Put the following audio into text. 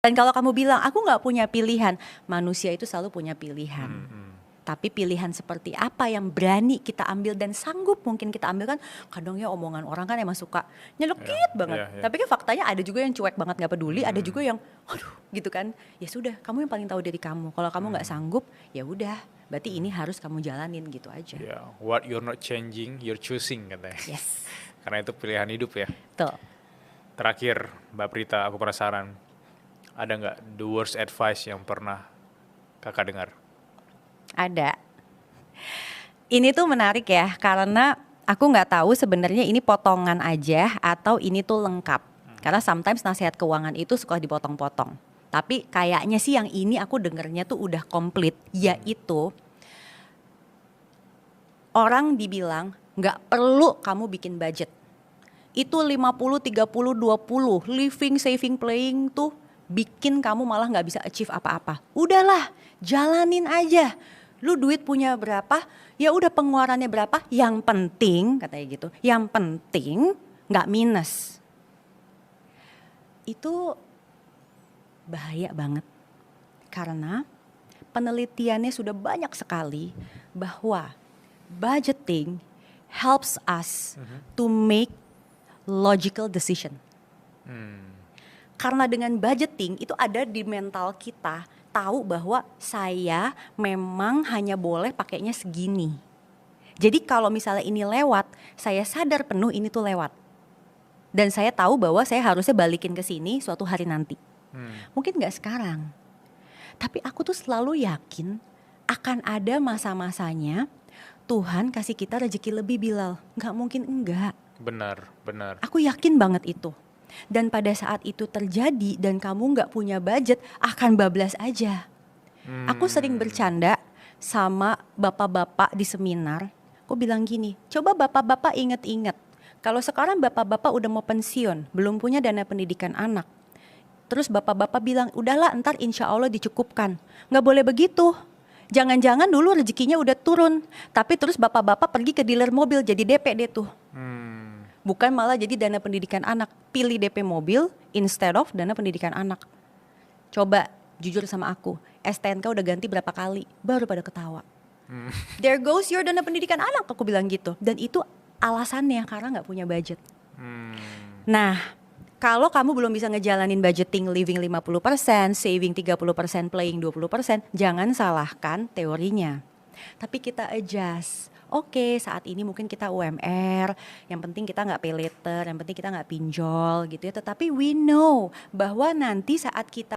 Dan kalau kamu bilang, aku nggak punya pilihan, manusia itu selalu punya pilihan. Tapi pilihan seperti apa yang berani kita ambil dan sanggup mungkin kita ambil kan, kadang ya omongan orang kan emang suka nyelekit banget. Tapi kan faktanya ada juga yang cuek banget nggak peduli, ada juga yang, aduh gitu kan. Ya sudah, kamu yang paling tahu diri kamu. Kalau kamu nggak sanggup, ya udah, berarti ini harus kamu jalanin gitu aja. Yeah, what you're not changing, you're choosing katanya. Yes. Karena itu pilihan hidup ya. Tuh. Terakhir, Mbak Prita, aku penasaran, ada nggak the worst advice yang pernah kakak dengar? Ada. Ini tuh menarik ya, karena aku nggak tahu sebenarnya ini potongan aja atau ini tuh lengkap. Karena sometimes nasihat keuangan itu suka dipotong-potong. Tapi kayaknya sih yang ini aku dengernya tuh udah komplit, yaitu orang dibilang nggak perlu kamu bikin budget. Itu 50, 30, 20, living, saving, playing tuh bikin kamu malah nggak bisa achieve apa-apa. Udahlah, jalanin aja. Lu duit punya berapa, ya udah pengeluarannya berapa, yang penting katanya gitu, yang penting nggak minus. Itu bahaya banget karena penelitiannya sudah banyak sekali bahwa budgeting helps us to make logical decision. Karena dengan budgeting itu ada di mental kita, tahu bahwa saya memang hanya boleh pakainya segini. Jadi kalau misalnya ini lewat, saya sadar penuh ini tuh lewat. Dan saya tahu bahwa saya harusnya balikin ke sini suatu hari nanti. Mungkin gak sekarang. Tapi aku tuh selalu yakin akan ada masa-masanya Tuhan kasih kita rezeki lebih, Bilal. Gak mungkin enggak. Benar, benar. Aku yakin banget itu. Dan pada saat itu terjadi dan kamu gak punya budget, akan bablas aja. Aku sering bercanda sama bapak-bapak di seminar. Aku bilang gini, coba bapak-bapak inget-inget. Kalau sekarang bapak-bapak udah mau pensiun, belum punya dana pendidikan anak. Terus bapak-bapak bilang, udahlah ntar insya Allah dicukupkan. Gak boleh begitu. Jangan-jangan dulu rezekinya udah turun. Tapi terus bapak-bapak pergi ke dealer mobil jadi DP deh tuh. Bukan malah jadi dana pendidikan anak. Pilih DP mobil instead of dana pendidikan anak. Coba jujur sama aku, STNK udah ganti berapa kali, baru pada ketawa. There goes your dana pendidikan anak, aku bilang gitu. Dan itu alasannya karena gak punya budget. Nah, kalau kamu belum bisa ngejalanin budgeting living 50%, saving 30%, playing 20%, jangan salahkan teorinya. Tapi kita adjust. Oke, saat ini mungkin kita UMR, yang penting kita gak pay later, yang penting kita gak pinjol gitu ya. Tetapi we know bahwa nanti saat kita